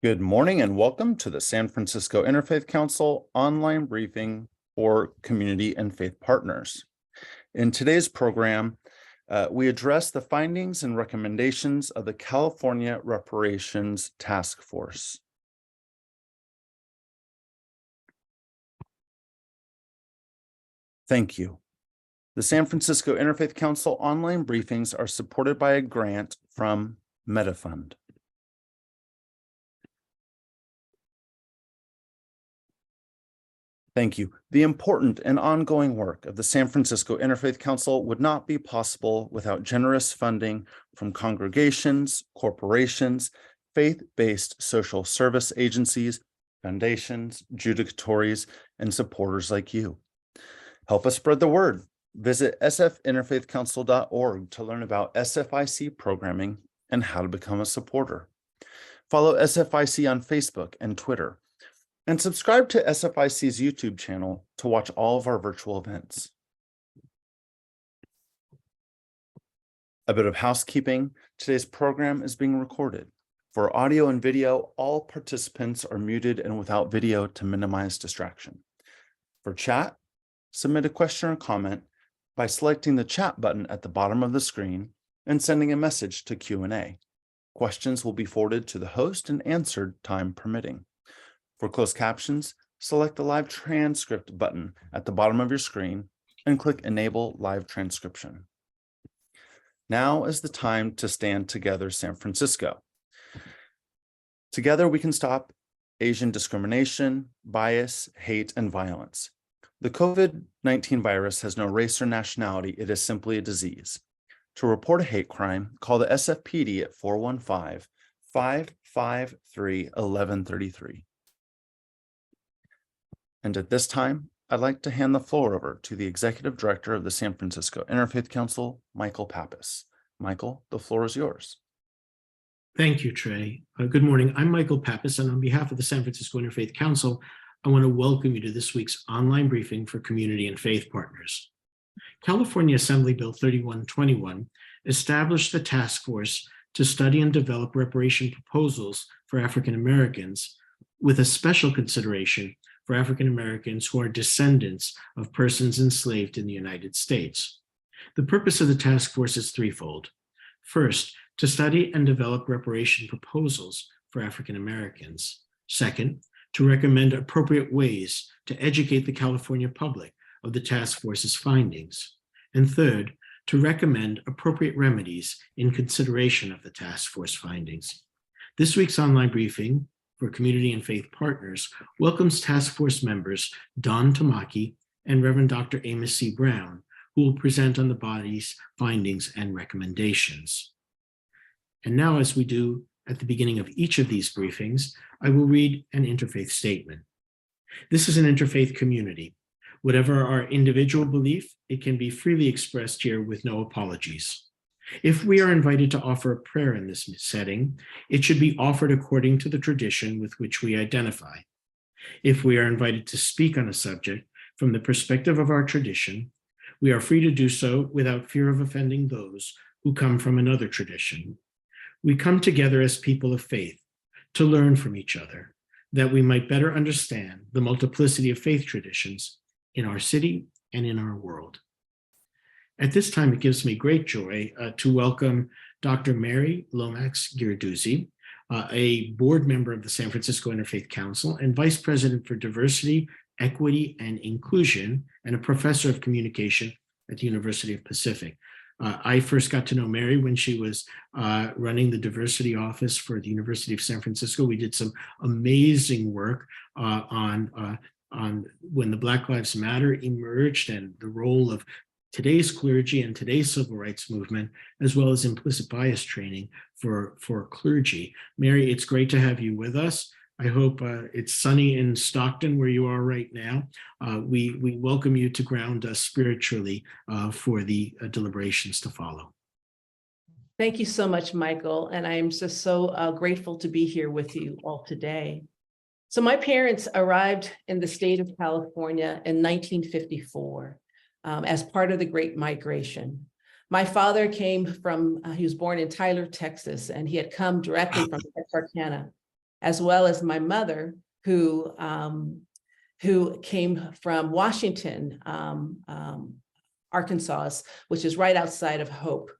Good morning and welcome to the San Francisco Interfaith Council online briefing for community and faith partners. In today's program, we address the findings and recommendations of the California Reparations Task Force. Thank you. The San Francisco Interfaith Council online briefings are supported by a grant from MetaFund. Thank you. The important and ongoing work of the San Francisco Interfaith Council would not be possible without generous funding from congregations, corporations, faith-based social service agencies, foundations, judicatories, and supporters like you. Help us spread the word. Visit sfinterfaithcouncil.org to learn about SFIC programming and how to become a supporter. Follow SFIC on Facebook and Twitter. And subscribe to SFIC's YouTube channel to watch all of our virtual events. A bit of housekeeping. Today's program is being recorded. For audio and video, all participants are muted and without video to minimize distraction. For chat, submit a question or comment by selecting the chat button at the bottom of the screen and sending a message to Q&A. Questions will be forwarded to the host and answered time permitting. For closed captions, select the live transcript button at the bottom of your screen and click Enable Live Transcription. Now is the time to stand together, San Francisco. Together we can stop Asian discrimination, bias, hate, and violence. The COVID-19 virus has no race or nationality. It is simply a disease. To report a hate crime, call the SFPD at 415-553-1133. And at this time, I'd like to hand the floor over to the Executive Director of the San Francisco Interfaith Council, Michael Pappas. Michael, the floor is yours. Thank you, Trey. Good morning. I'm Michael Pappas, and on behalf of the San Francisco Interfaith Council, I want to welcome you to this week's online briefing for community and faith partners. California Assembly Bill 3121 established the task force to study and develop reparation proposals for African Americans, with a special consideration for African Americans who are descendants of persons enslaved in the United States. The purpose of the task force is threefold. First, to study and develop reparation proposals for African Americans. Second, to recommend appropriate ways to educate the California public of the task force's findings. And third, to recommend appropriate remedies in consideration of the task force findings. This week's online briefing for community and faith partners welcomes task force members Don Tamaki and Reverend Dr. Amos C. Brown, who will present on the body's findings and recommendations. And now, as we do at the beginning of each of these briefings, I will read an interfaith statement. This is an interfaith community. Whatever our individual belief, it can be freely expressed here with no apologies. If we are invited to offer a prayer in this setting, it should be offered according to the tradition with which we identify. If we are invited to speak on a subject from the perspective of our tradition, we are free to do so without fear of offending those who come from another tradition. We come together as people of faith to learn from each other, that we might better understand the multiplicity of faith traditions in our city and in our world. At this time, it gives me great joy to welcome Dr. Mary Lomax-Giarduzzi, a board member of the San Francisco Interfaith Council and Vice President for Diversity, Equity, and Inclusion, and a professor of communication at the University of Pacific. I first got to know Mary when she was running the diversity office for the University of San Francisco. We did some amazing work on when the Black Lives Matter emerged and the role of today's clergy and today's civil rights movement, as well as implicit bias training for clergy. Mary, it's great to have you with us. I hope it's sunny in Stockton where you are right now. We welcome you to ground us spiritually for the deliberations to follow. Thank you so much, Michael. And I'm just so grateful to be here with you all today. So my parents arrived in the state of California in 1954 as part of the Great Migration. My father came from, he was born in Tyler, Texas, and he had come directly from Texarkana. as well as my mother, who came from Washington, Arkansas, which is right outside of Hope.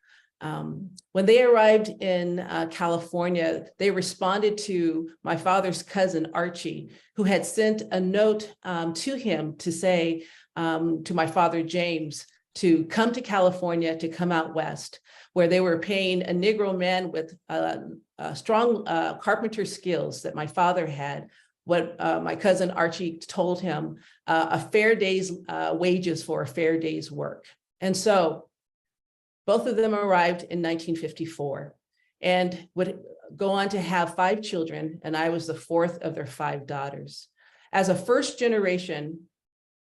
When they arrived in California, they responded to my father's cousin, Archie, who had sent a note to him to say to my father, James, to come to California, to come out west, where they were paying a Negro man with strong carpenter skills that my father had, what my cousin Archie told him, a fair day's wages for a fair day's work. And so both of them arrived in 1954 and would go on to have 5 children, and I was the 4th of their 5 daughters. As a first generation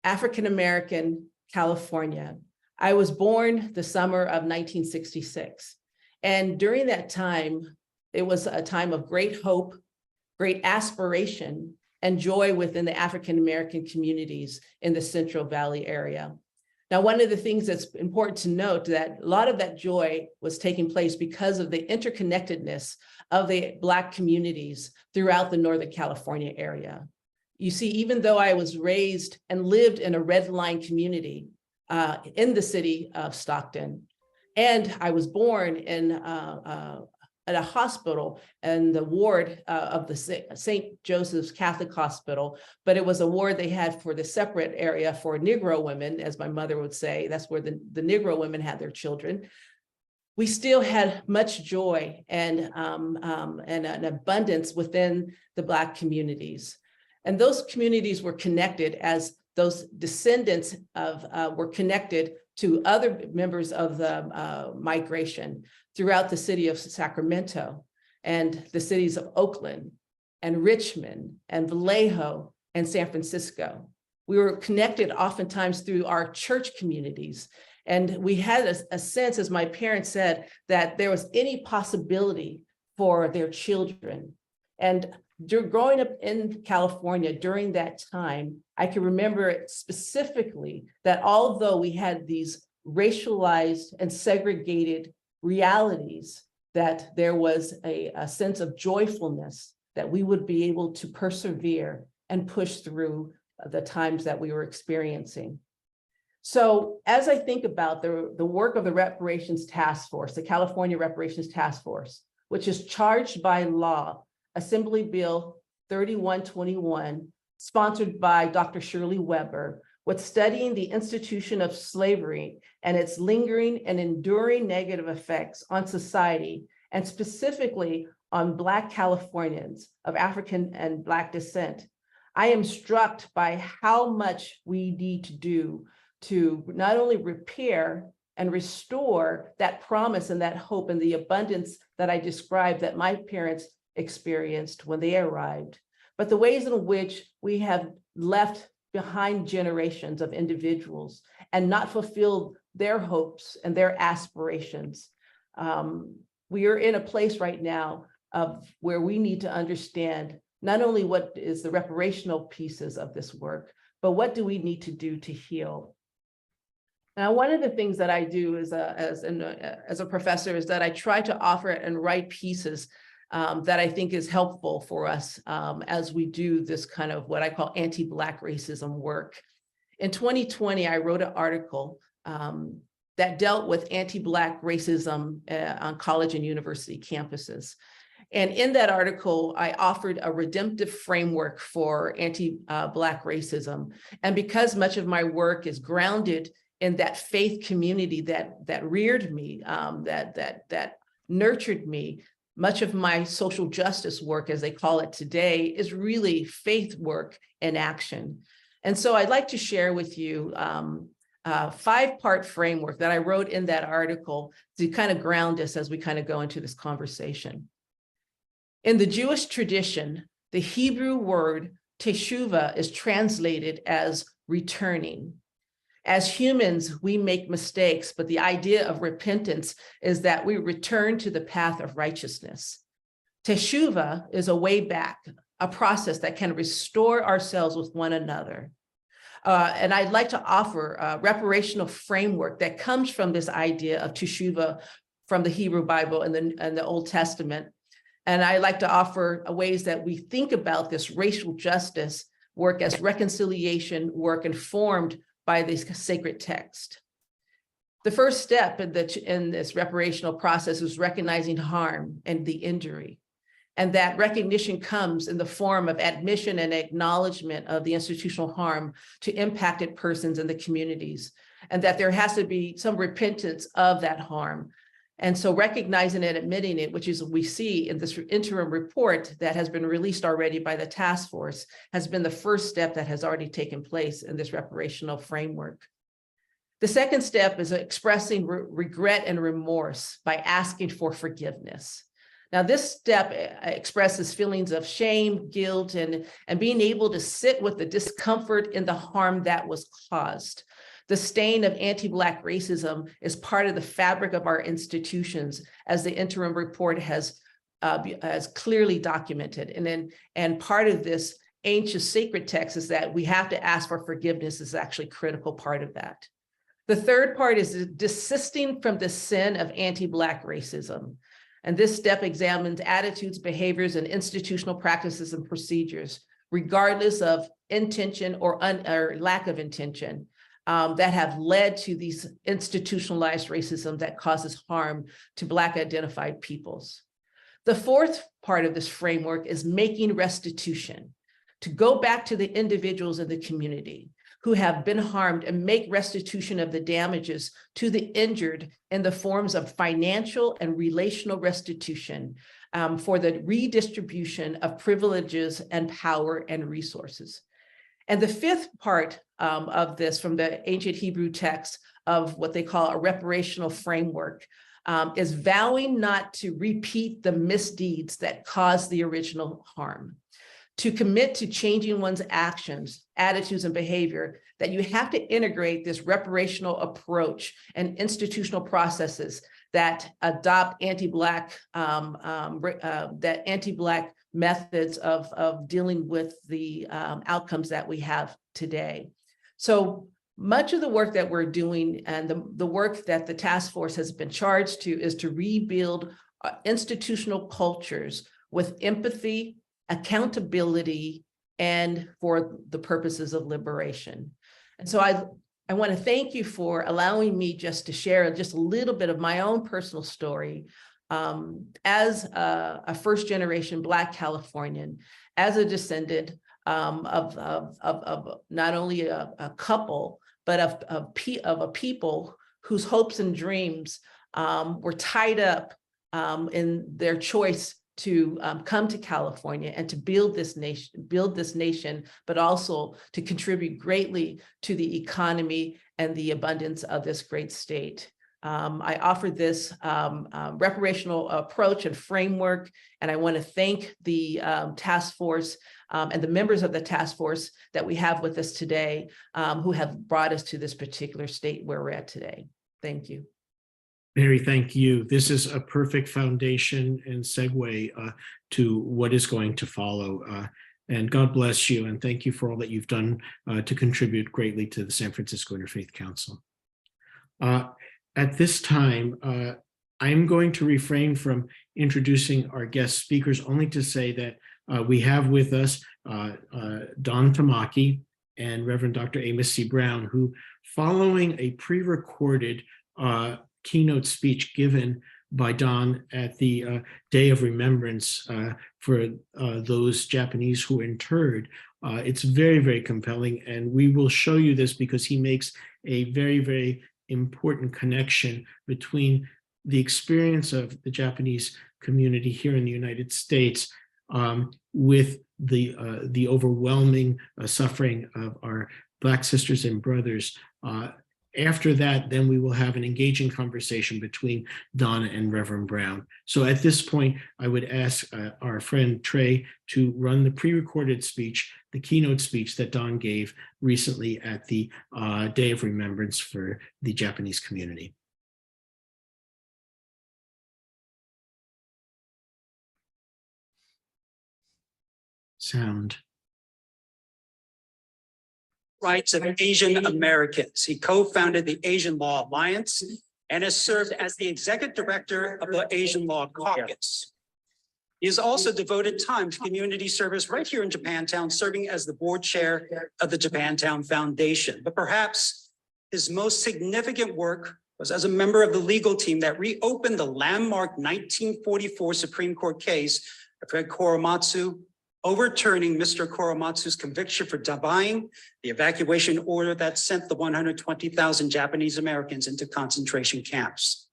African-American California, I was born the summer of 1966. And during that time, it was a time of great hope, great aspiration, and joy within the African-American communities in the Central Valley area. Now, one of the things that's important to note that a lot of that joy was taking place because of the interconnectedness of the Black communities throughout the Northern California area. You see, even though I was raised and lived in a red line community in the city of Stockton, and I was born in at a hospital in the ward of the St. Joseph's Catholic Hospital, but it was a ward they had for the separate area for Negro women, as my mother would say. That's where the Negro women had their children. We still had much joy and an abundance within the Black communities. And those communities were connected as those descendants of were connected to other members of the migration throughout the city of Sacramento and the cities of Oakland and Richmond and Vallejo and San Francisco. We were connected oftentimes through our church communities. And we had a sense, as my parents said, that there was any possibility for their children. And growing up in California during that time, I can remember specifically that although we had these racialized and segregated realities, that there was a sense of joyfulness that we would be able to persevere and push through the times that we were experiencing. So as I think about the work of the Reparations Task Force, the California Reparations Task Force, which is charged by law, Assembly Bill 3121, sponsored by Dr. Shirley Weber, with studying the institution of slavery and its lingering and enduring negative effects on society, and specifically on Black Californians of African and Black descent, I am struck by how much we need to do to not only repair and restore that promise and that hope and the abundance that I described that my parents experienced when they arrived, but the ways in which we have left behind generations of individuals and not fulfilled their hopes and their aspirations. We are in a place right now of where we need to understand not only what is the reparational pieces of this work, but what do we need to do to heal? Now, one of the things that I do as a professor is that I try to offer and write pieces that I think is helpful for us as we do this kind of what I call anti-Black racism work. In 2020, I wrote an article that dealt with anti-Black racism on college and university campuses. And in that article, I offered a redemptive framework for anti-Black racism. And because much of my work is grounded in that faith community that reared me, that nurtured me, much of my social justice work, as they call it today, is really faith work in action. And so I'd like to share with you a 5-part framework that I wrote in that article to kind of ground us as we kind of go into this conversation. In the Jewish tradition, the Hebrew word teshuvah is translated as returning. As humans, we make mistakes, but the idea of repentance is that we return to the path of righteousness. Teshuvah is a way back, a process that can restore ourselves with one another. And I'd like to offer a reparational framework that comes from this idea of teshuvah from the Hebrew Bible and the Old Testament. And I like to offer ways that we think about this racial justice work as reconciliation work informed by this sacred text. The first step in this reparational process is recognizing harm and the injury. And that recognition comes in the form of admission and acknowledgement of the institutional harm to impacted persons in the communities, and that there has to be some repentance of that harm. And so recognizing and admitting it, which is what we see in this interim report that has been released already by the task force, has been the first step that has already taken place in this reparational framework. The second step is expressing regret and remorse by asking for forgiveness. Now, this step expresses feelings of shame, guilt, and being able to sit with the discomfort in the harm that was caused. The stain of anti-Black racism is part of the fabric of our institutions, as the interim report has clearly documented. And part of this ancient sacred text is that we have to ask for forgiveness is actually a critical part of that. The third part is desisting from the sin of anti-Black racism. And this step examines attitudes, behaviors, and institutional practices and procedures, regardless of intention or lack of intention, that have led to these institutionalized racism that causes harm to Black identified peoples. The fourth part of this framework is making restitution, to go back to the individuals in the community who have been harmed and make restitution of the damages to the injured in the forms of financial and relational restitution for the redistribution of privileges and power and resources. And the fifth part of this from the ancient Hebrew text of what they call a reparational framework is vowing not to repeat the misdeeds that caused the original harm, to commit to changing one's actions, attitudes, and behavior, that you have to integrate this reparational approach and institutional processes that adopt anti-Black methods of dealing with the outcomes that we have today. So much of the work that we're doing and the work that the task force has been charged to is to rebuild institutional cultures with empathy, accountability, and for the purposes of liberation. And so I want to thank you for allowing me just to share just a little bit of my own personal story as a first generation Black Californian, as a descendant of not only a couple, but of a people whose hopes and dreams were tied up in their choice to come to California and to build this nation, but also to contribute greatly to the economy and the abundance of this great state. I offer this reparational approach and framework, and I want to thank the task force and the members of the task force that we have with us today who have brought us to this particular state where we're at today. Thank you. Mary, thank you. This is a perfect foundation and segue to what is going to follow. And God bless you, and thank you for all that you've done to contribute greatly to the San Francisco Interfaith Council. At this time, I'm going to refrain from introducing our guest speakers, only to say that we have with us Don Tamaki and Reverend Dr. Amos C. Brown, who, following a pre-recorded keynote speech given by Don at the Day of Remembrance for those Japanese who were interred. It's very, very compelling, and we will show you this because he makes a very, very important connection between the experience of the Japanese community here in the United States with the overwhelming suffering of our Black sisters and brothers. After that, then we will have an engaging conversation between Don and Reverend Brown. So at this point, I would ask our friend Trey to run the pre-recorded speech, the keynote speech that Don gave recently at the Day of Remembrance for the Japanese community. Sound. Rights of Asian Americans. He co-founded the Asian Law Alliance and has served as the executive director of the Asian Law Caucus. He has also devoted time to community service right here in Japantown, serving as the board chair of the Japantown Foundation. But perhaps his most significant work was as a member of the legal team that reopened the landmark 1944 Supreme Court case of Fred Korematsu, overturning Mr. Korematsu's conviction for defying the evacuation order that sent the 120,000 Japanese Americans into concentration camps.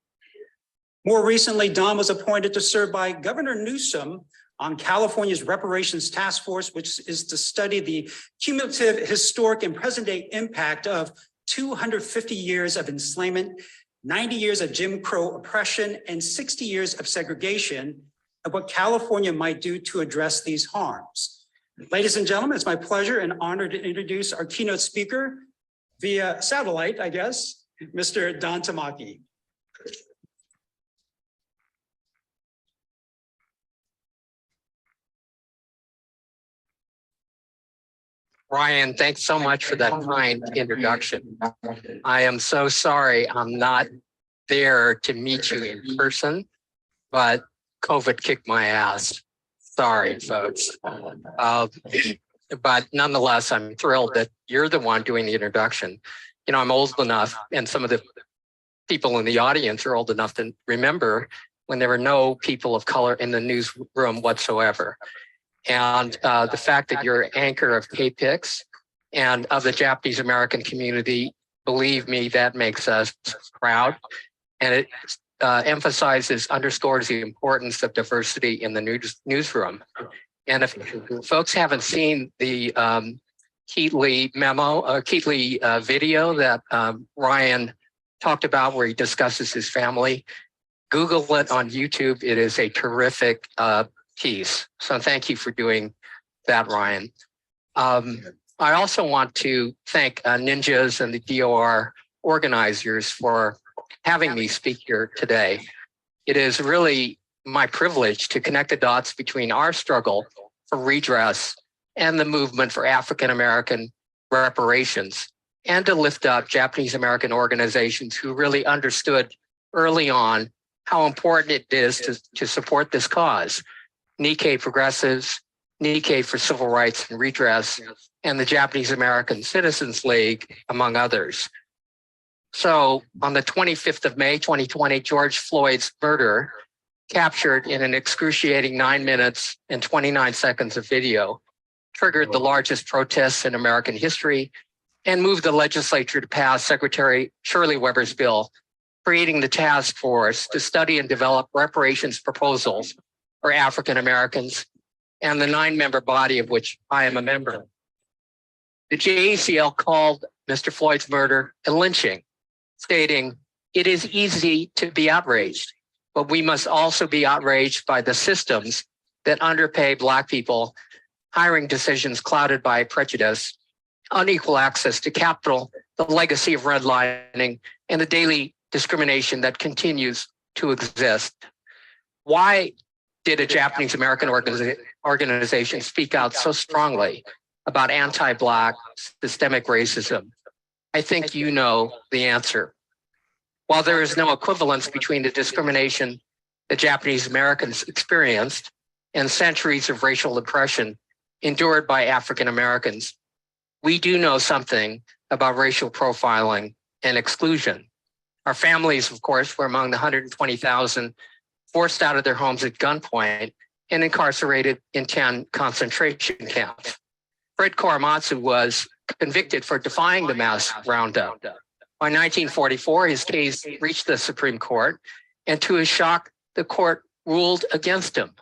More recently, Don was appointed to serve by Governor Newsom on California's Reparations Task Force, which is to study the cumulative, historic, and present-day impact of 250 years of enslavement, 90 years of Jim Crow oppression, and 60 years of segregation, and what California might do to address these harms. Ladies and gentlemen, it's my pleasure and honor to introduce our keynote speaker via satellite, I guess, Mr. Don Tamaki. Ryan, thanks so much for that kind introduction. I am so sorry I'm not there to meet you in person, but COVID kicked my ass. Sorry, folks. But nonetheless, I'm thrilled that you're the one doing the introduction. You know, I'm old enough, and some of the people in the audience are old enough to remember when there were no people of color in the newsroom whatsoever. And the fact that you're anchor of KPIX and of the Japanese American community, believe me, that makes us proud. And it underscores the importance of diversity in the newsroom. And if folks haven't seen the Keatley video that Ryan talked about, where he discusses his family, Google it on YouTube. It is a terrific piece. So thank you for doing that, Ryan. I also want to thank Ninjas and the DOR organizers for having me speak here today. It is really my privilege to connect the dots between our struggle for redress and the movement for African American reparations, and to lift up Japanese American organizations who really understood early on how important it is to support this cause. Nikkei Progressives, Nikkei for Civil Rights and Redress, and the Japanese American Citizens League, among others. So on the 25th of May, 2020, George Floyd's murder, captured in an excruciating 9 minutes and 29 seconds of video, triggered the largest protests in American history and moved the legislature to pass Secretary Shirley Weber's bill, creating the task force to study and develop reparations proposals for African Americans, and the 9-member body of which I am a member. The JACL called Mr. Floyd's murder a lynching, stating, "It is easy to be outraged, but we must also be outraged by the systems that underpay Black people, hiring decisions clouded by prejudice, unequal access to capital, the legacy of redlining, and the daily discrimination that continues to exist." Why did a Japanese American organization speak out so strongly about anti-Black systemic racism? I think you know the answer. While there is no equivalence between the discrimination that Japanese Americans experienced and centuries of racial oppression endured by African Americans, we do know something about racial profiling and exclusion. Our families, of course, were among the 120,000 forced out of their homes at gunpoint and incarcerated in 10 concentration camps. Fred Korematsu was convicted for defying the mass roundup. By 1944, his case reached the Supreme Court, and to his shock, the court ruled against him,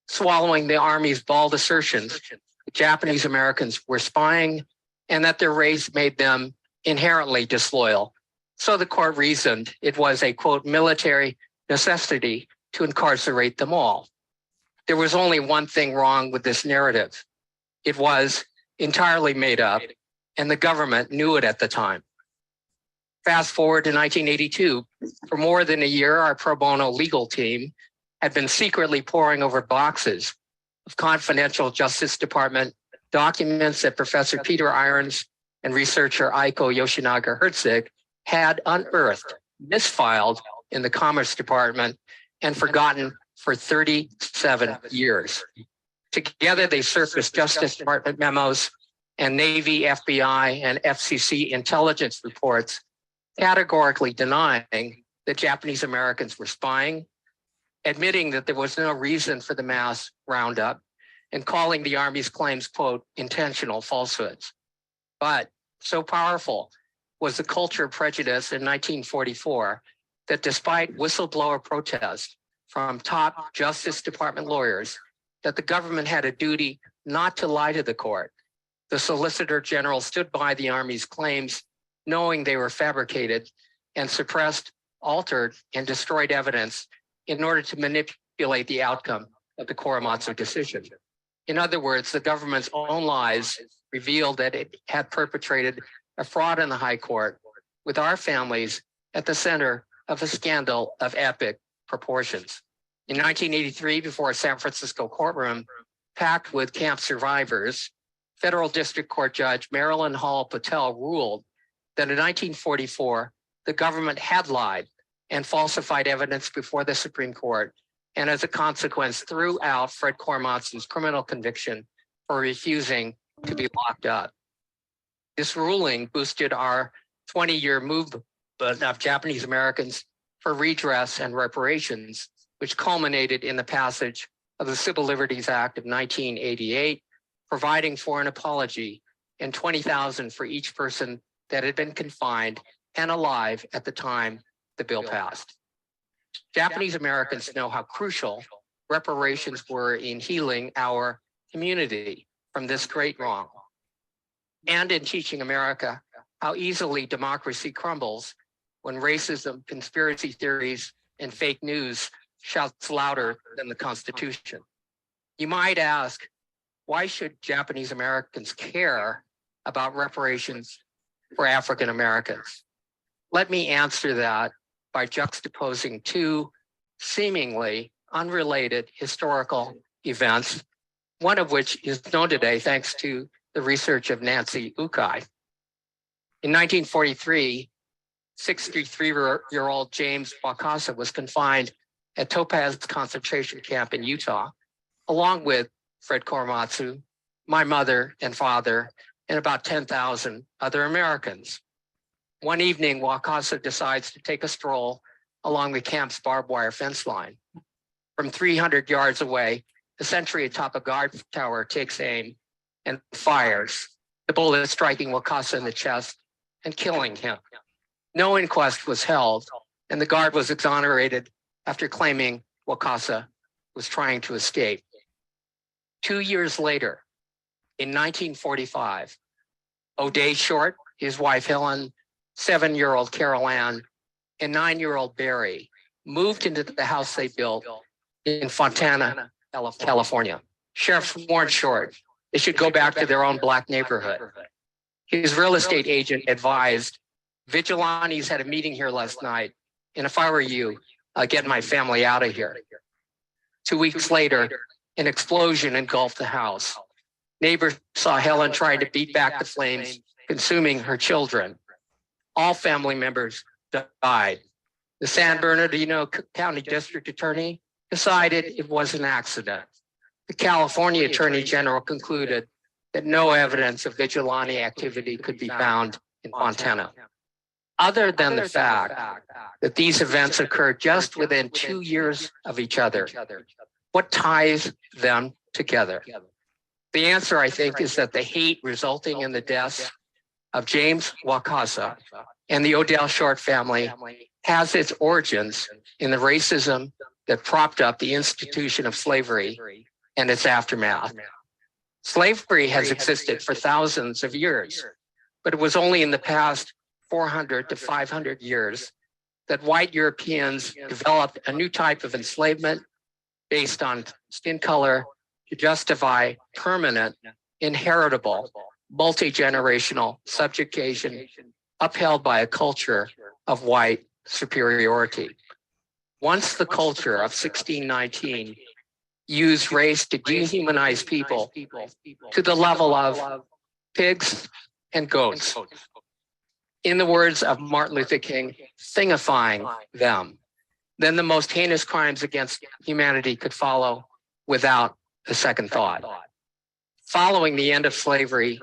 swallowing the Army's bald assertions that Japanese Americans were spying and that their race made them inherently disloyal. So the court reasoned it was a, quote, military necessity to incarcerate them all. There was only one thing wrong with this narrative. It was entirely made up, and the government knew it at the time. Fast forward to 1982, for more than a year, our pro bono legal team had been secretly poring over boxes of confidential Justice Department documents that Professor Peter Irons and researcher Aiko Yoshinaga-Herzig had unearthed, misfiled in the Commerce Department, and forgotten for 37 years. Together, they surfaced Justice Department memos and Navy, FBI, and FCC intelligence reports categorically denying that Japanese Americans were spying, admitting that there was no reason for the mass roundup, and calling the Army's claims, quote, intentional falsehoods. But so powerful was the culture of prejudice in 1944 that despite whistleblower protests from top Justice Department lawyers that the government had a duty not to lie to the court, the Solicitor General stood by the Army's claims, knowing they were fabricated, and suppressed, altered, and destroyed evidence in order to manipulate the outcome of the Korematsu decision. In other words, the government's own lies revealed that it had perpetrated a fraud in the High Court, with our families at the center of a scandal of epic proportions. In 1983, before a San Francisco courtroom packed with camp survivors, Federal District Court Judge Marilyn Hall Patel ruled that in 1944, the government had lied and falsified evidence before the Supreme Court, and as a consequence, threw out Fred Korematsu's criminal conviction for refusing to be locked up. This ruling boosted our 20-year movement of Japanese Americans for redress and reparations, which culminated in the passage of the Civil Liberties Act of 1988, providing for an apology and $20,000 for each person that had been confined and alive at the time the bill passed. Japanese Americans know how crucial reparations were in healing our community from this great wrong, and in teaching America how easily democracy crumbles when racism, conspiracy theories, and fake news shouts louder than the Constitution. You might ask, why should Japanese Americans care about reparations for African Americans? Let me answer that by juxtaposing two seemingly unrelated historical events, one of which is known today thanks to the research of Nancy Ukai. In 1943, 63-year-old James Wakasa was confined at Topaz concentration camp in Utah, along with Fred Korematsu, my mother and father, and about 10,000 other Americans. One evening, Wakasa decides to take a stroll along the camp's barbed wire fence line. From 300 yards away, the sentry atop a guard tower takes aim and fires, the bullet striking Wakasa in the chest and killing him. No inquest was held, and the guard was exonerated after claiming Wakasa was trying to escape. 2 years later, in 1945, O'Day Short, his wife Helen, 7-year-old Carol Ann, and 9-year-old Barry moved into the house they built in Fontana, California. Sheriff warned Short they should go back to their own Black neighborhood. His real estate agent advised, vigilantes had a meeting here last night, and if I were you, I'd get my family out of here. 2 weeks later, an explosion engulfed the house. Neighbors saw Helen trying to beat back the flames, consuming her children. All family members died. The San Bernardino County District Attorney decided it was an accident. The California Attorney General concluded that no evidence of vigilante activity could be found in Fontana. Other than the fact that these events occurred just within 2 years of each other, what ties them together? The answer, I think, is that the hate resulting in the deaths of James Wakasa and the Odell Short family has its origins in the racism that propped up the institution of slavery and its aftermath. Slavery has existed for thousands of years, but it was only in the past 400 to 500 years that white Europeans developed a new type of enslavement based on skin color to justify permanent, inheritable, multi-generational subjugation upheld by a culture of white superiority. Once the culture of 1619 used race to dehumanize people to the level of pigs and goats, in the words of Martin Luther King, thingifying them. then the most heinous crimes against humanity could follow without a second thought. Following the end of slavery,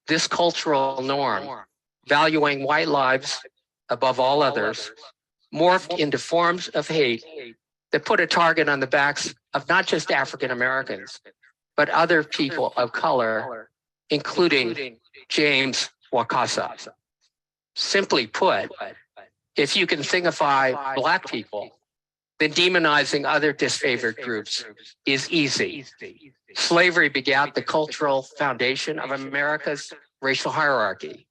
this cultural norm, valuing white lives above all others, morphed into forms of hate that put a target on the backs of not just African Americans, but other people of color, including James Wakasa. Simply put, if you can thingify Black people, then demonizing other disfavored groups is easy. Slavery begat the cultural foundation of America's racial hierarchy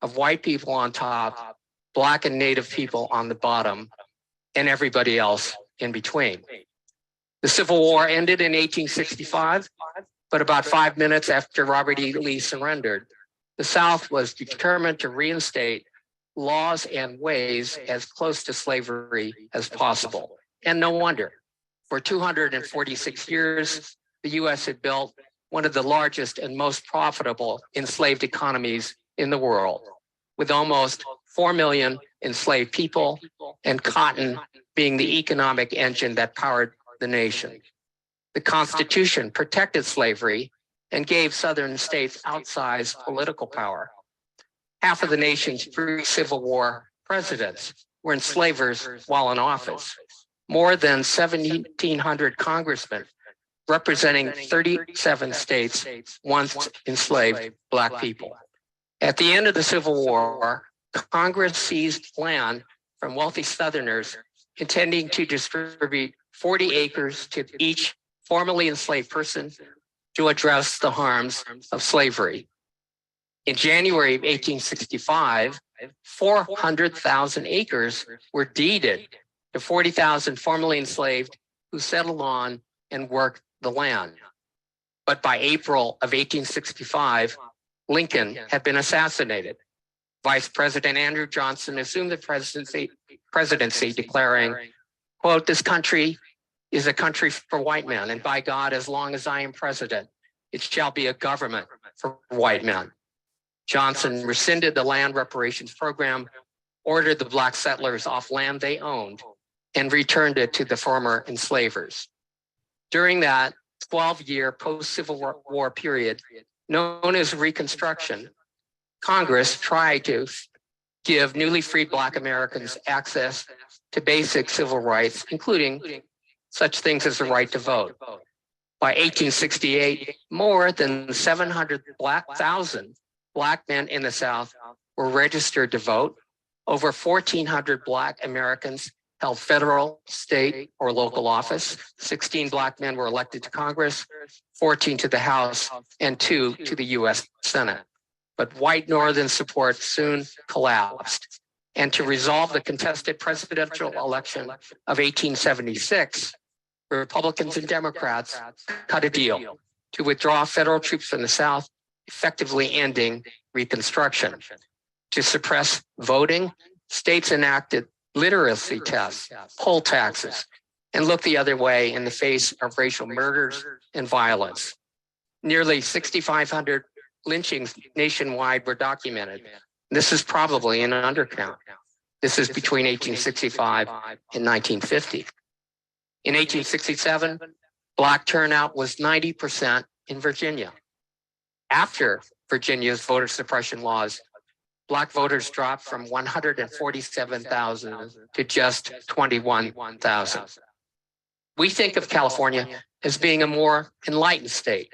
of white people on top, Black and Native people on the bottom, and everybody else in between. The Civil War ended in 1865, but about 5 minutes after Robert E. Lee surrendered, the South was determined to reinstate laws and ways as close to slavery as possible. And no wonder. For 246 years, the U.S. had built one of the largest and most profitable enslaved economies in the world, with almost 4 million enslaved people and cotton being the economic engine that powered the nation. The Constitution protected slavery and gave Southern states outsized political power. Half of the nation's pre-Civil War presidents were enslavers while in office. More than 1,700 congressmen representing 37 states once enslaved Black people. At the end of the Civil War, Congress seized land from wealthy Southerners, intending to distribute 40 acres to each formerly enslaved person to address the harms of slavery. In January of 1865, 400,000 acres were deeded to 40,000 formerly enslaved who settled on and worked the land. But by April of 1865, Lincoln had been assassinated. Vice President Andrew Johnson assumed the presidency, declaring, quote, "This country is a country for white men, and by God, as long as I am president, it shall be a government for white men." Johnson rescinded the land reparations program, ordered the Black settlers off land they owned, and returned it to the former enslavers. During that 12-year post-Civil War period, known as Reconstruction, Congress tried to give newly freed Black Americans access to basic civil rights, including such things as the right to vote. By 1868, more than 700,000 Black men in the South were registered to vote. Over 1,400 Black Americans held federal, state, or local office. 16 Black men were elected to Congress, 14 to the House, and 2 to the U.S. Senate. But white Northern support soon collapsed. And to resolve the contested presidential election of 1876, Republicans and Democrats cut a deal to withdraw federal troops from the South, effectively ending Reconstruction. To suppress voting, states enacted literacy tests, poll taxes, and looked the other way in the face of racial murders and violence. Nearly 6,500 lynchings nationwide were documented. This is probably an undercount. This is between 1865 and 1950. In 1867, Black turnout was 90% in Virginia. After Virginia's voter suppression laws, Black voters dropped from 147,000 to just 21,000. We think of California as being a more enlightened state.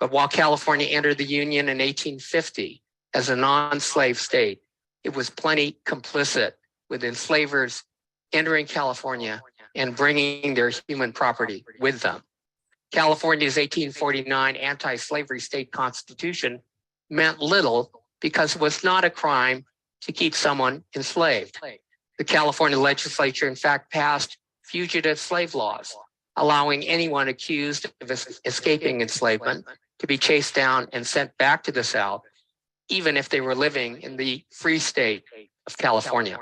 But while California entered the Union in 1850 as a non-slave state, it was plenty complicit with enslavers entering California and bringing their human property with them. California's 1849 anti-slavery state constitution meant little because it was not a crime to keep someone enslaved. The California legislature, in fact, passed fugitive slave laws, allowing anyone accused of escaping enslavement to be chased down and sent back to the South, even if they were living in the free state of California.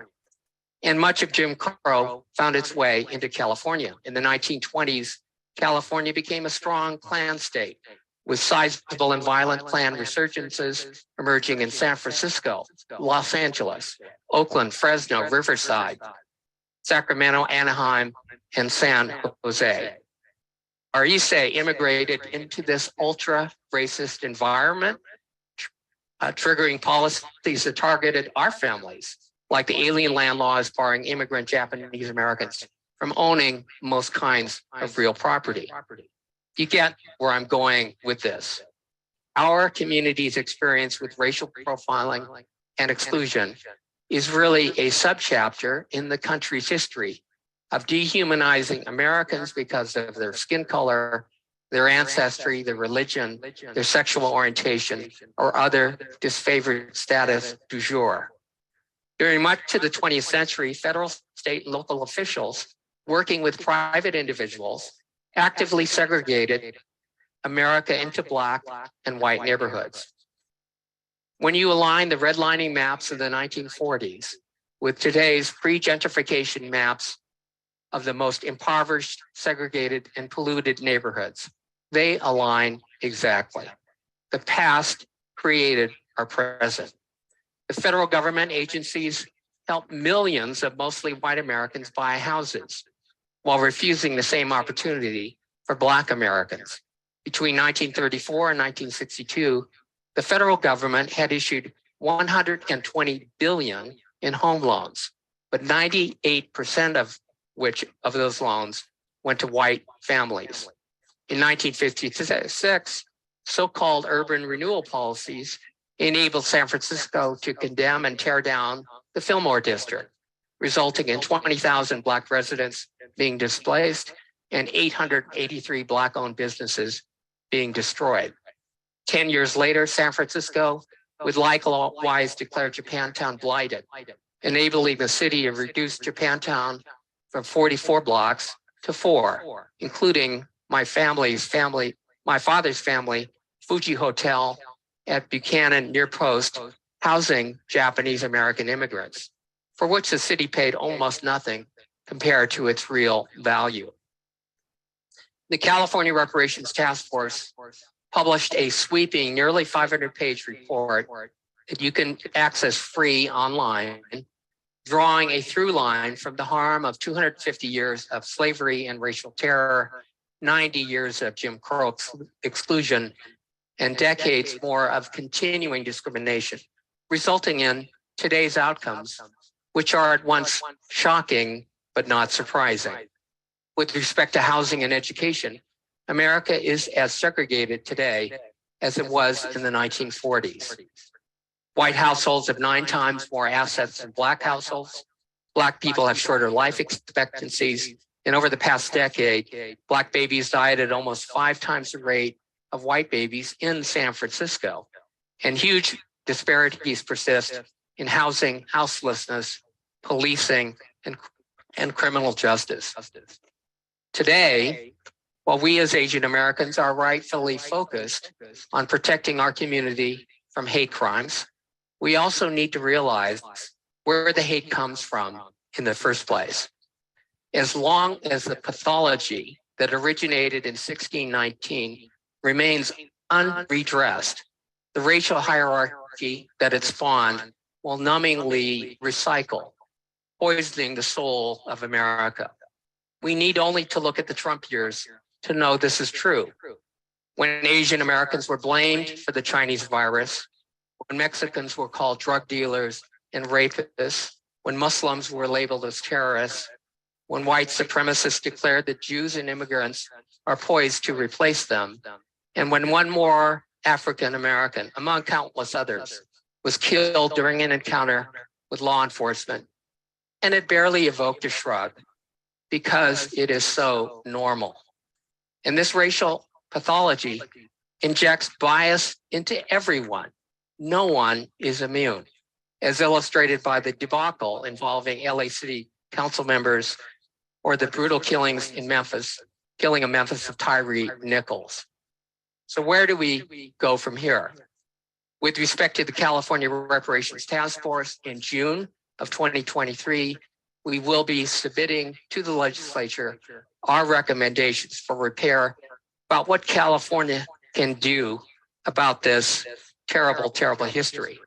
And much of Jim Crow found its way into California. In the 1920s, California became a strong Klan state, with sizable and violent Klan resurgences emerging in San Francisco, Los Angeles, Oakland, Fresno, Riverside. Sacramento, Anaheim, and San Jose. Our Issei immigrated into this ultra racist environment, triggering policies that targeted our families, like the alien land laws barring immigrant Japanese Americans from owning most kinds of real property. You get where I'm going with this. Our community's experience with racial profiling and exclusion is really a subchapter in the country's history of dehumanizing Americans because of their skin color, their ancestry, their religion, their sexual orientation, or other disfavored status du jour. During much of the 20th century, federal, state, and local officials working with private individuals actively segregated America into Black and white neighborhoods. When you align the redlining maps of the 1940s with today's pre-gentrification maps of the most impoverished, segregated, and polluted neighborhoods, they align exactly. The past created our present. The federal government agencies helped millions of mostly white Americans buy houses while refusing the same opportunity for Black Americans. Between 1934 and 1962, the federal government had issued $120 billion in home loans, but 98% of those loans went to white families. In 1956, so-called urban renewal policies enabled San Francisco to condemn and tear down the Fillmore district, resulting in 20,000 Black residents being displaced and 883 Black-owned businesses being destroyed. 10 years later, San Francisco would likewise declare Japantown blighted, enabling the city to reduce Japantown from 44 blocks to 4, including my father's family, Fuji Hotel at Buchanan near Post, housing Japanese American immigrants, for which the city paid almost nothing compared to its real value. The California Reparations Task Force published a sweeping, nearly 500-page report that you can access free online, drawing a through line from the harm of 250 years of slavery and racial terror, 90 years of Jim Crow exclusion, and decades more of continuing discrimination, resulting in today's outcomes, which are at once shocking but not surprising. With respect to housing and education, America is as segregated today as it was in the 1940s. White households have 9 times more assets than Black households. Black people have shorter life expectancies. And over the past decade, Black babies died at almost 5 times the rate of white babies in San Francisco. And huge disparities persist in housing, houselessness, policing, and criminal justice. Today, while we as Asian Americans are rightfully focused on protecting our community from hate crimes, we also need to realize where the hate comes from in the first place. As long as the pathology that originated in 1619 remains unredressed, the racial hierarchy that it spawned will numbingly recycle, poisoning the soul of America. We need only to look at the Trump years to know this is true. When Asian Americans were blamed for the Chinese virus, when Mexicans were called drug dealers and rapists, when Muslims were labeled as terrorists, when white supremacists declared that Jews and immigrants are poised to replace them, and when one more African American, among countless others, was killed during an encounter with law enforcement, and it barely evoked a shrug because it is so normal. And this racial pathology injects bias into everyone. No one is immune, as illustrated by the debacle involving LA City Council members or the brutal killings in Memphis, killing of Memphis of Tyree Nichols. So where do we go from here? With respect to the California Reparations Task Force, in June of 2023, we will be submitting to the legislature our recommendations for repair about what California can do about this terrible, terrible history.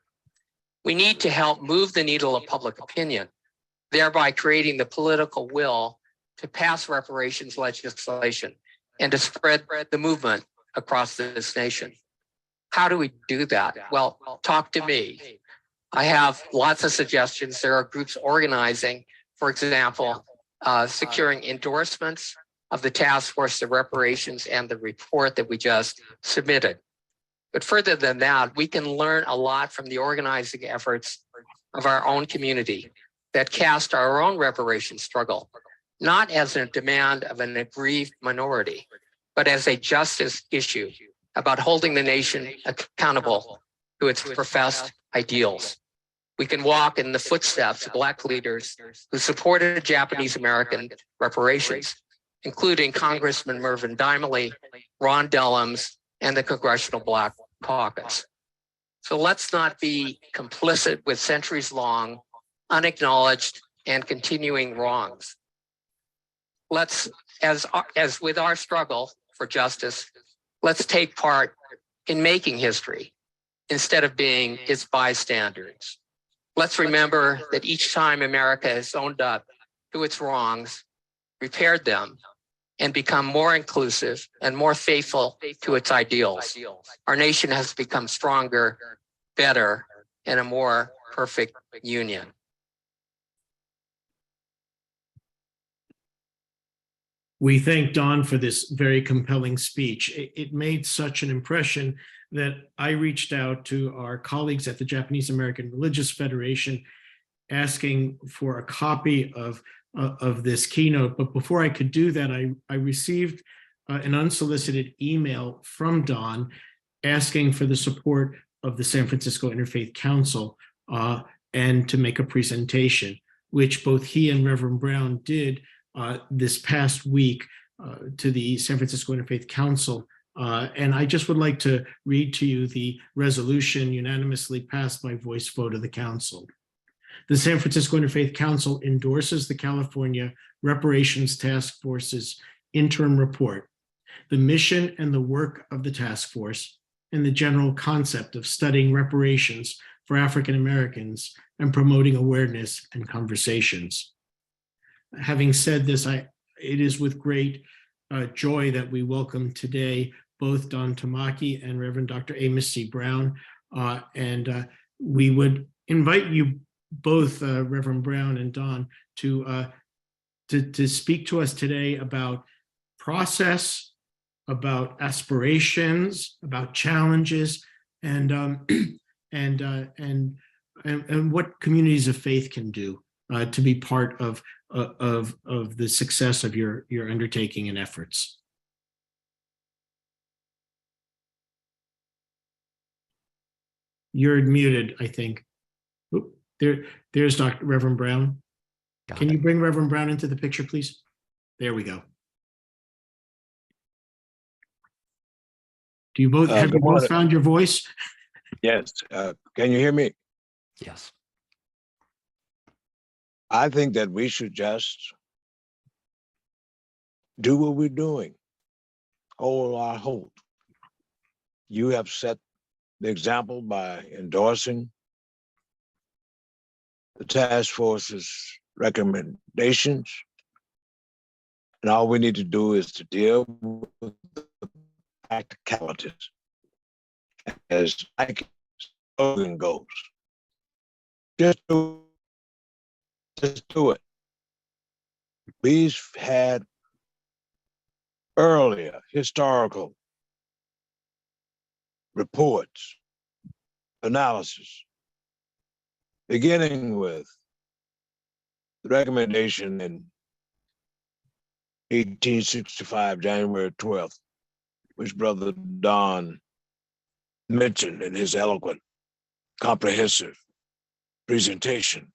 We need to help move the needle of public opinion thereby creating the political will to pass reparations legislation and to spread the movement across this nation. How do we do that? Well, talk to me. I have lots of suggestions. There are groups organizing, for example, securing endorsements of the task force, the reparations, and the report that we just submitted. But further than that, we can learn a lot from the organizing efforts of our own community that cast our own reparation struggle, not as a demand of an aggrieved minority, but as a justice issue about holding the nation accountable to its professed ideals. We can walk in the footsteps of Black leaders who supported Japanese American reparations, including Congressman Mervyn Dimely, Ron Dellums, and the Congressional Black Caucus. So let's not be complicit with centuries-long, unacknowledged, and continuing wrongs. Let's, as with our struggle for justice, let's take part in making history instead of being its bystanders. Let's remember that each time America has owned up to its wrongs, repaired them, and become more inclusive and more faithful to its ideals, our nation has become stronger, better, and a more perfect union. We thank Don for this very compelling speech. It made such an impression that I reached out to our colleagues at the Japanese American Religious Federation asking for a copy of this keynote. But before I could do that, I received an unsolicited email from Don asking for the support of the San Francisco Interfaith Council and to make a presentation, which both he and Reverend Brown did this past week to the San Francisco Interfaith Council. And I just would like to read to you the resolution unanimously passed by voice vote of the council. The San Francisco Interfaith Council endorses the California Reparations Task Force's interim report, the mission and the work of the task force, and the general concept of studying reparations for African Americans and promoting awareness and conversations. Having said this, it is with great joy that we welcome today both Don Tamaki and Reverend Dr. Amos C. Brown. And we would invite you both, Reverend Brown and Don, to speak to us today about process, about aspirations, about challenges, and what communities of faith can do to be part of the success of your undertaking and efforts. You're muted, I think. Oop, there's Dr. Reverend Brown. Can you bring Reverend Brown into the picture, please? There we go. Do you both have you both found your voice? Yes. Can you hear me? Yes. I think that we should just do what we're doing. Hold our hold. You have set the example by endorsing the task force's recommendations. And all we need to do is to deal with the practicalities. As like slogan goes, just do it. We've had earlier historical reports, analysis, beginning with the recommendation in 1865, January 12th, which Brother Don mentioned in his eloquent, comprehensive presentation.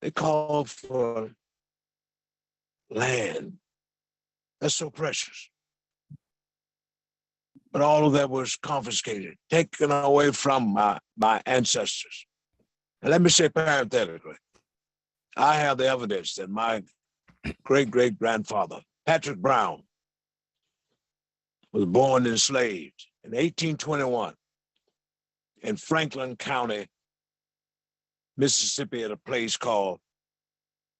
They called for land. That's so precious. But all of that was confiscated, taken away from my ancestors. And let me say parenthetically, I have the evidence that my great-great-grandfather, Patrick Brown, was born enslaved in 1821 in Franklin County, Mississippi at a place called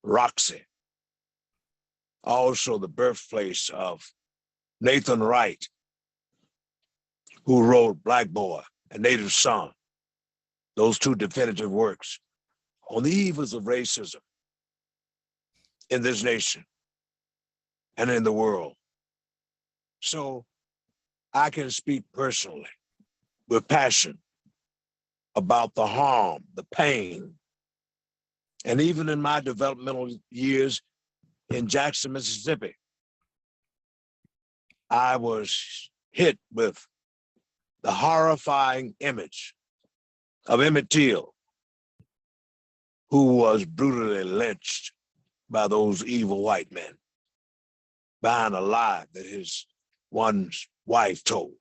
Roxy. Also the birthplace of Nathan Wright, who wrote Black Boy and Native Son, those two definitive works on the evils of racism in this nation and in the world. So I can speak personally with passion about the harm, the pain, and even in my developmental years in Jackson, Mississippi, I was hit with the horrifying image of Emmett Till, who was brutally lynched by those evil white men behind a lie that his one wife told.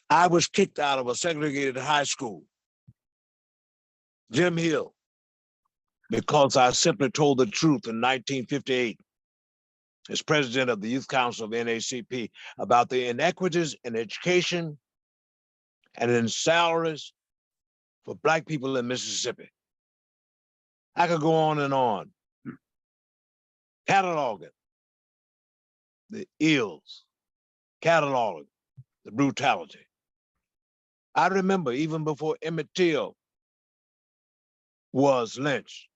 I was kicked out of a segregated high school, Jim Hill, because I simply told the truth in 1958 as president of the Youth Council of NACP about the inequities in education and in salaries for Black people in Mississippi. I could go on, cataloging the ills, cataloging the brutality. I remember even before Emmett Till was lynched,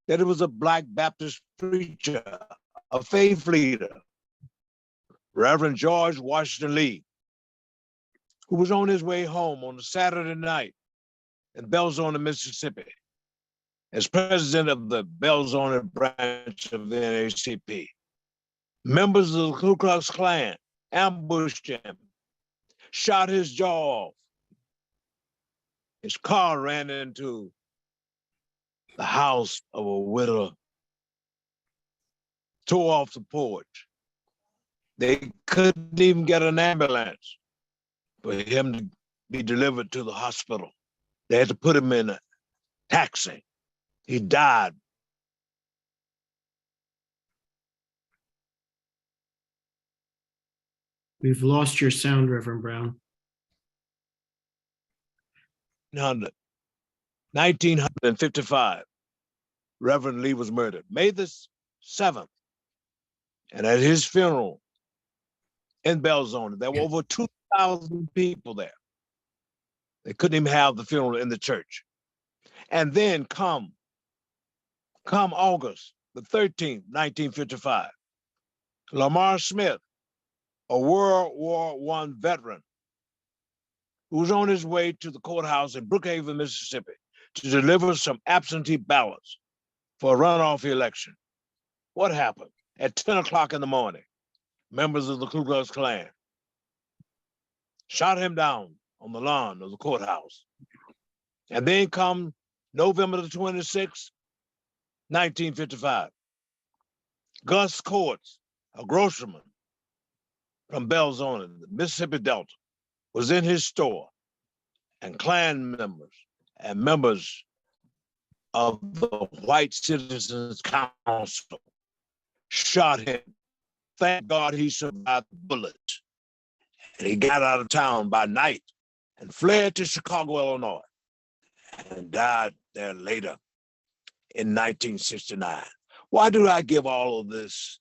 that it was a Black Baptist preacher, a faith leader, Reverend George Washington Lee, who was on his way home on a Saturday night in Belzoni, Mississippi, as president of the Belzoni branch of the NACP. Members of the Ku Klux Klan ambushed him, shot his jaw off. His car ran into the house of a widow, tore off the porch. They couldn't even get an ambulance for him to be delivered to the hospital. They had to put him in a taxi. He died. We've lost your sound, Reverend Brown. 1955, Reverend Lee was murdered, May the 7th. And at his funeral in Belzoni, there were over 2,000 people there. They couldn't even have the funeral in the church. And then come August the 13th, 1955, Lamar Smith, a World War I veteran, who was on his way to the courthouse in Brookhaven, Mississippi, to deliver some absentee ballots for a runoff election. What happened? At 10 o'clock in the morning, members of the Ku Klux Klan shot him down on the lawn of the courthouse. And then come November the 26th, 1955, Gus Coates, a grocerman from Belzoni, the Mississippi Delta, was in his store, and Klan members and members of the White Citizens Council shot him. Thank God he survived the bullet. And he got out of town by night and fled to Chicago, Illinois, and died there later in 1969. Why do I give all of this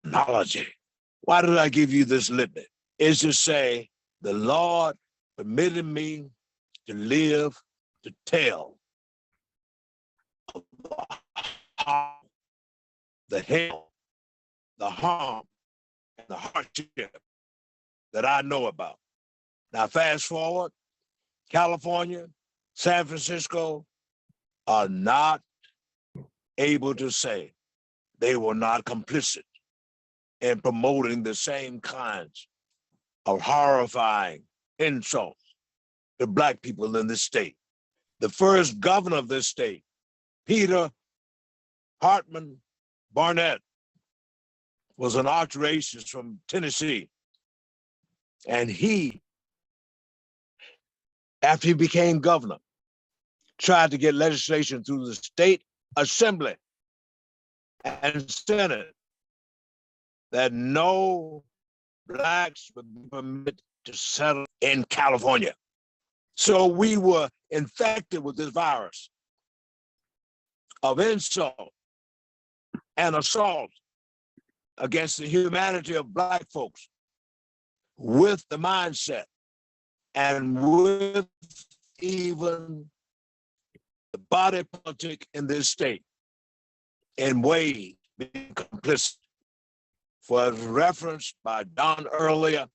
chronology? Why did I give you this litany? Is to say, the Lord permitted me to live to tell of the hell, the harm, and the hardship that I know about. Now, fast forward, California, San Francisco are not able to say they were not complicit in promoting the same kinds of horrifying insults to Black people in this state. The first governor of this state, Peter Hartman Barnett, was an arch racist from Tennessee. And he, after he became governor, tried to get legislation through the state assembly and Senate that no Blacks would be permitted to settle in California. So we were infected with this virus of insult and assault against the humanity of Black folks with the mindset and with even the body politic in this state in ways being complicit. For as referenced by Don earlier,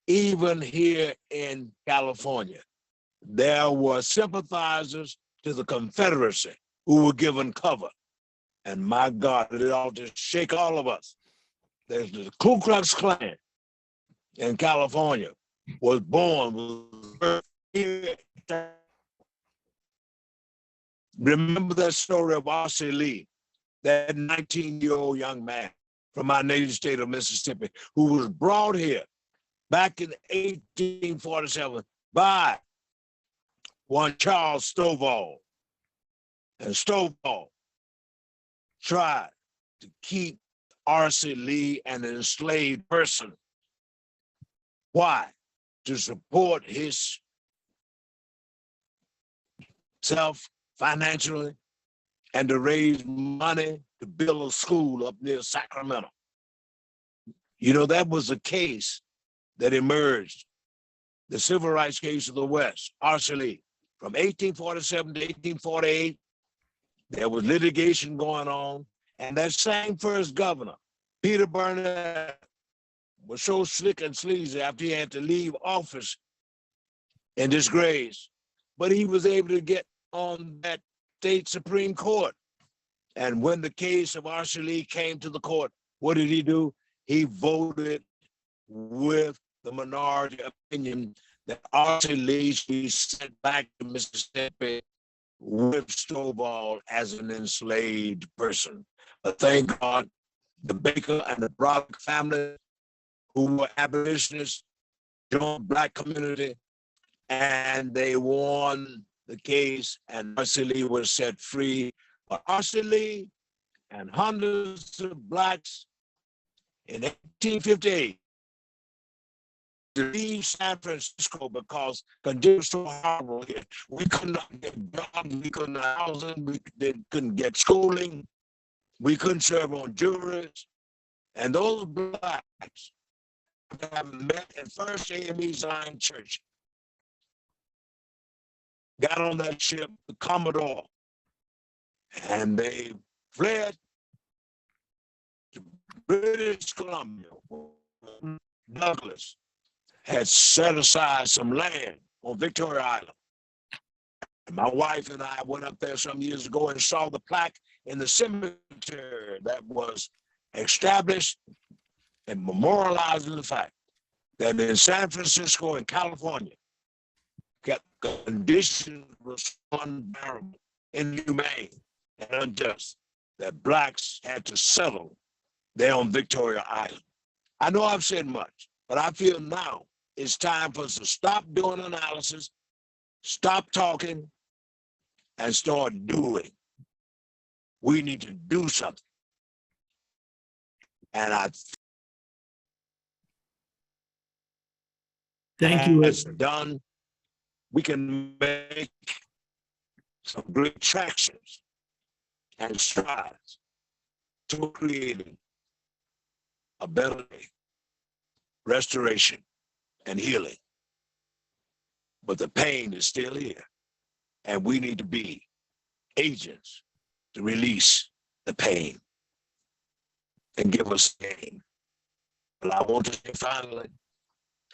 even here in California, there were sympathizers to the Confederacy who were given cover. And my God, it ought to shake all of us. There's the Ku Klux Klan in California was born here. Remember that story of R.C. Lee, that 19-year-old young man from my native state of Mississippi, who was brought here back in 1847 by one Charles Stovall. And Stovall tried to keep R.C. Lee an enslaved person. Why? To support his self financially and to raise money to build a school up near Sacramento. You know, that was a case that emerged, the civil rights case of the West, R.C. Lee. From 1847 to 1848, there was litigation going on, and that same first governor, Peter Burnett, was so slick and sleazy after he had to leave office in disgrace, but he was able to get on that state Supreme Court. And when the case of R.C. Lee came to the court, what did he do? He voted with the minority opinion that R.C. Lee should be sent back to Mississippi with Stovall as an enslaved person. But thank God, the Baker and the Broderick family, who were abolitionists, joined the Black community, and they won the case, and R.C. Lee was set free. But R.C. Lee and hundreds of Blacks in 1858 to leave San Francisco because conditions were so horrible here. We could not get jobs, we couldn't have housing, we couldn't get schooling, we couldn't serve on juries. And those Blacks that met at First AME Zion Church got on that ship, the Commodore, and they fled to British Columbia. Douglas had set aside some land on Victoria Island. And my wife and I went up there some years ago and saw the plaque in the cemetery that was established and memorializing the fact that in San Francisco and California, conditions were so unbearable, inhumane, and unjust that Blacks had to settle there on Victoria Island. I know I've said much, but I feel now it's time for us to stop doing analysis, stop talking, and start doing. We need to do something. And Thank you. As done, we can make some great tractions and strides to creating a better day, restoration and healing. But the pain is still here, and we need to be agents to release the pain and give us gain. But I want to say finally,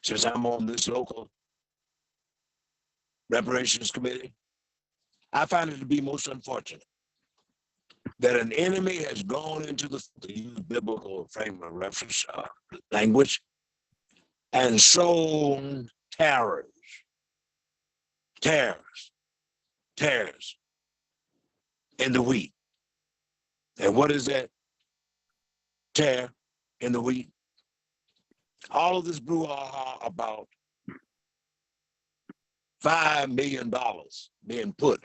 since I'm on this local reparations committee, I find it to be most unfortunate that an enemy has gone into the biblical frame of reference language and sown tares in the wheat. And what is that tare in the wheat? All of this brouhaha about $5 million being put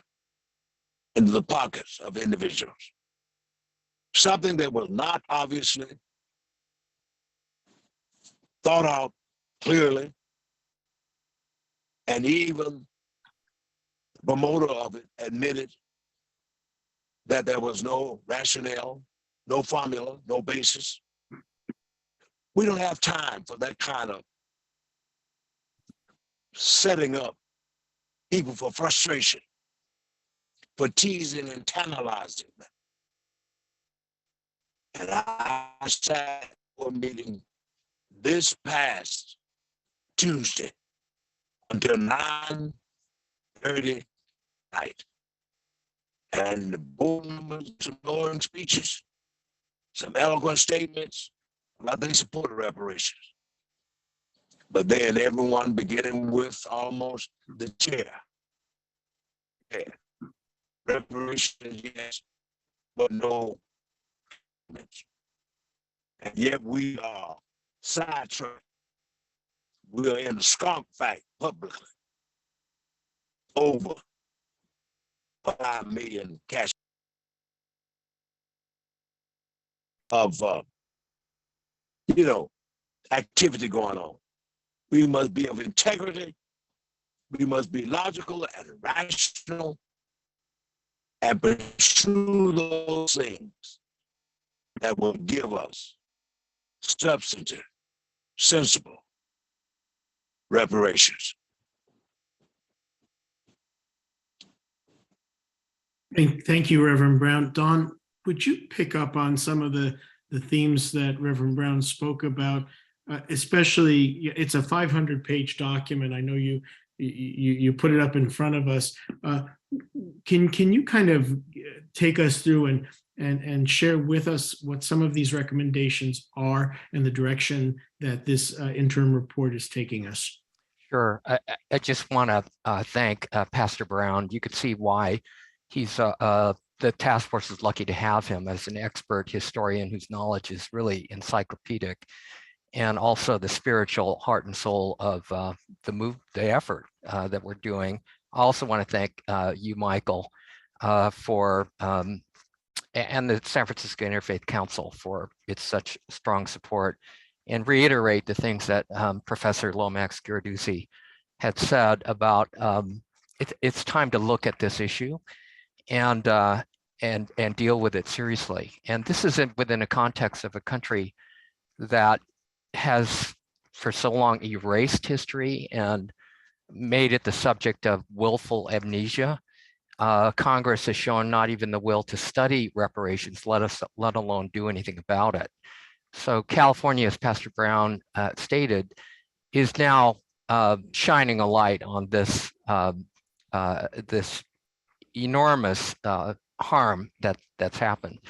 into the pockets of individuals. Something that was not obviously thought out clearly and even promoter of it admitted that there was no rationale, no formula, no basis. We don't have time for that kind of setting up people for frustration, for teasing and tantalizing them. And I sat for a meeting this past Tuesday until 9:30 night. And the board members, some glowing speeches, some eloquent statements about they support reparations. But then everyone, beginning with almost the chair, yeah, reparations, yes, but no. And yet we are sidetracked. We are in a skunk fight publicly over 5 million cash of activity going on. We must be of integrity. We must be logical and rational and pursue those things that will give us substantive, sensible reparations. Thank you, Reverend Brown. Dawn, would you pick up on some of the themes that Reverend Brown spoke about? Especially, it's a 500-page document. I know you put it up in front of us. Can you kind of take us through and share with us what some of these recommendations are and the direction that this interim report is taking us? Sure. I just want to thank Pastor Brown. You could see why he's the task force is lucky to have him as an expert historian whose knowledge is really encyclopedic, and also the spiritual heart and soul of the effort that we're doing. I also want to thank you, Michael, for and the San Francisco Interfaith Council for its such strong support, and reiterate the things that Professor Lomax Giarduzzi had said about it's time to look at this issue and deal with it seriously. And this is within a context of a country that has for so long erased history and made it the subject of willful amnesia. Congress has shown not even the will to study reparations, let alone do anything about it. So California, as Pastor Brown stated, is now shining a light on this this enormous harm that's happened.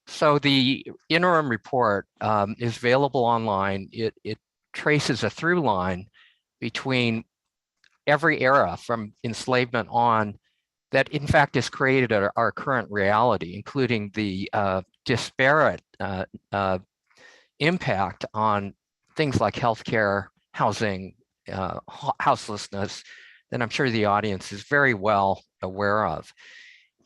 So the interim report is available online. It traces a through line between every era from enslavement on that in fact has created our current reality, including the disparate impact on things like healthcare, housing, houselessness, that I'm sure the audience is very well aware of.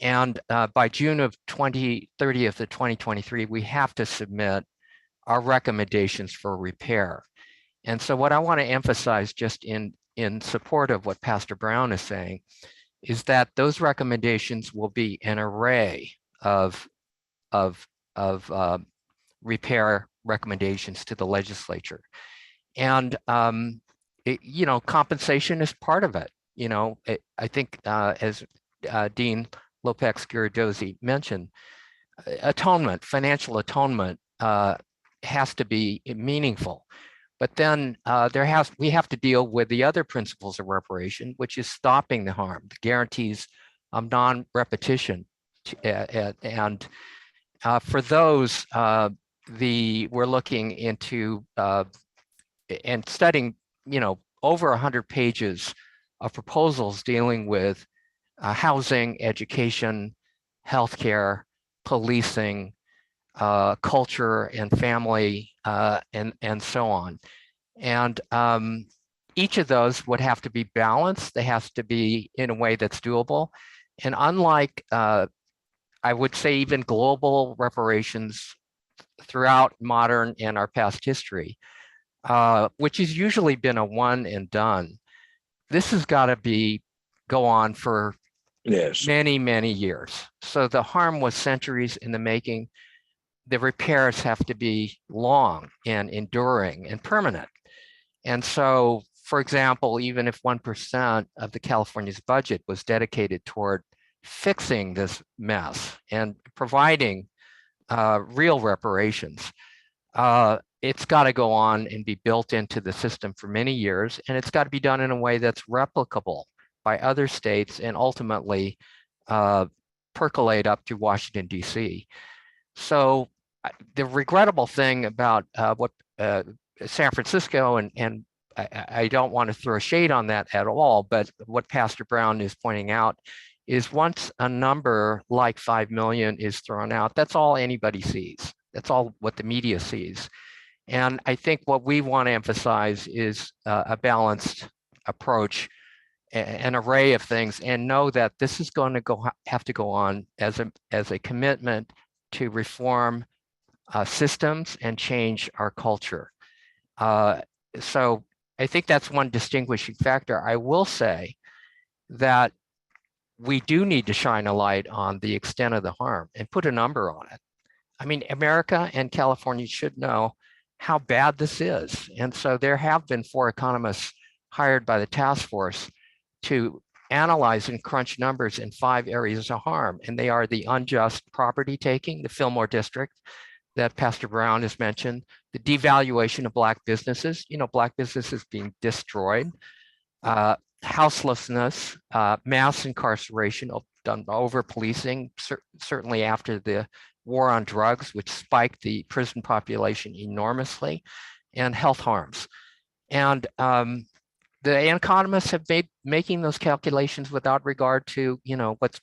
And by June of 30th of 2023, we have to submit our recommendations for repair. And so what I want to emphasize just in support of what Pastor Brown is saying is that those recommendations will be an array of repair recommendations to the legislature. And compensation is part of it. I think as Dean Lopex Giarduzzi mentioned, atonement, financial atonement has to be meaningful. But then we have to deal with the other principles of reparation, which is stopping the harm, the guarantees of non-repetition. And for those, we're looking into and studying, over 100 pages of proposals dealing with housing, education, healthcare, policing, culture and family, and so on. And each of those would have to be balanced. They have to be in a way that's doable. And unlike, I would say, even global reparations throughout modern and our past history, which has usually been a one and done, this has got to go on for Yes. many, many years. So the harm was centuries in the making. The repairs have to be long and enduring and permanent. And so, for example, even if 1% of the California's budget was dedicated toward fixing this mess and providing real reparations, it's got to go on and be built into the system for many years, and it's got to be done in a way that's replicable by other states and ultimately percolate up to Washington, D.C. So the regrettable thing about what San Francisco, and I don't want to throw shade on that at all, but what Pastor Brown is pointing out is once a number like 5 million is thrown out, that's all anybody sees. That's all what the media sees. And I think what we want to emphasize is a balanced approach, an array of things, and know that this is going to have to go on as a commitment to reform systems and change our culture. So I think that's one distinguishing factor. I will say that we do need to shine a light on the extent of the harm and put a number on it. I mean, America and California should know how bad this is. And so there have been 4 economists hired by the task force to analyze and crunch numbers in 5 areas of harm. And they are the unjust property taking, the Fillmore district that Pastor Brown has mentioned, the devaluation of Black businesses, Black businesses being destroyed, houselessness, mass incarceration done over policing, certainly after the war on drugs, which spiked the prison population enormously, and health harms. And the economists have been making those calculations without regard to, what's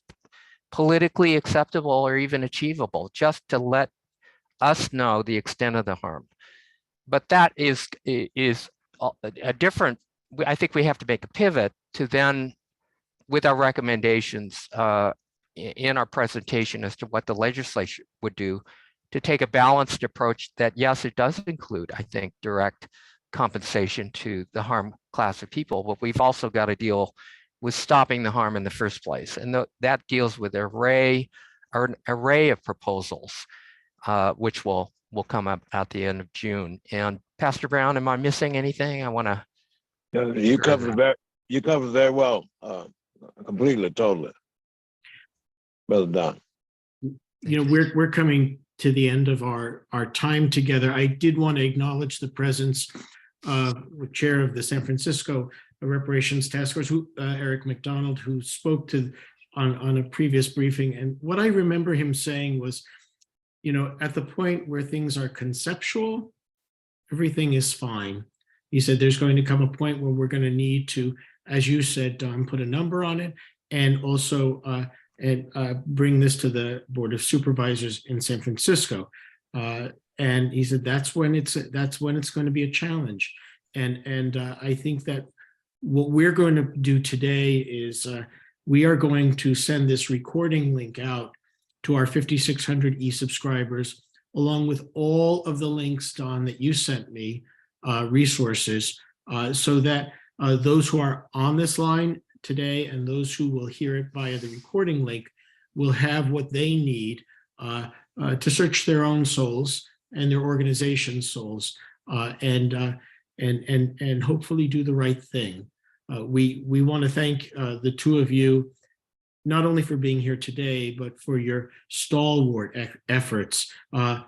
politically acceptable or even achievable, just to let us know the extent of the harm. But that is a different, I think we have to make a pivot to then, with our recommendations in our presentation as to what the legislature would do, to take a balanced approach that, yes, it does include, I think, direct compensation to the harmed class of people, but we've also got to deal with stopping the harm in the first place. And that deals with an array of proposals, which will come up at the end of June. And Pastor Brown, am I missing anything? I want to. You covered very well, completely, totally. Brother Don. We're coming to the end of our time together. I did want to acknowledge the presence of the chair of the San Francisco Reparations Task Force, Eric McDonald, who spoke on a previous briefing. And what I remember him saying was, at the point where things are conceptual, everything is fine. He said there's going to come a point where we're going to need to, as you said, Don, put a number on it, and also bring this to the Board of Supervisors in San Francisco. And he said that's when it's going to be a challenge. And I think that what we're going to do today is we are going to send this recording link out to our 5,600 e-subscribers, along with all of the links, Don, that you sent me, resources, so that those who are on this line today and those who will hear it via the recording link will have what they need to search their own souls and their organization's souls, and hopefully do the right thing. We want to thank the two of you, not only for being here today, but for your stalwart efforts on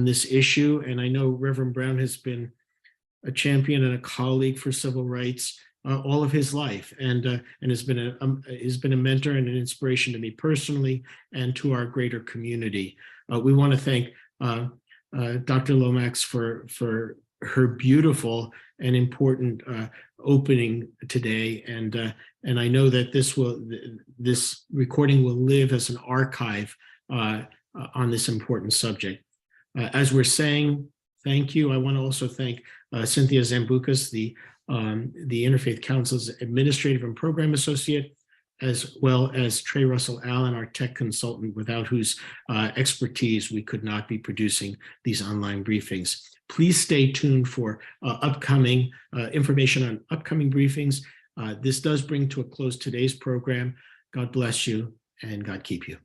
this issue. And I know Reverend Brown has been a champion and a colleague for civil rights all of his life, and has been a mentor and an inspiration to me personally and to our greater community. We want to thank Dr. Lomax for her beautiful and important opening today, and I know that this recording will live as an archive on this important subject. As we're saying thank you, I want to also thank Cynthia Zambucas, the Interfaith Council's Administrative and Program Associate, as well as Trey Russell Allen, our tech consultant, without whose expertise we could not be producing these online briefings. Please stay tuned for upcoming information on upcoming briefings. This does bring to a close today's program. God bless you and God keep you.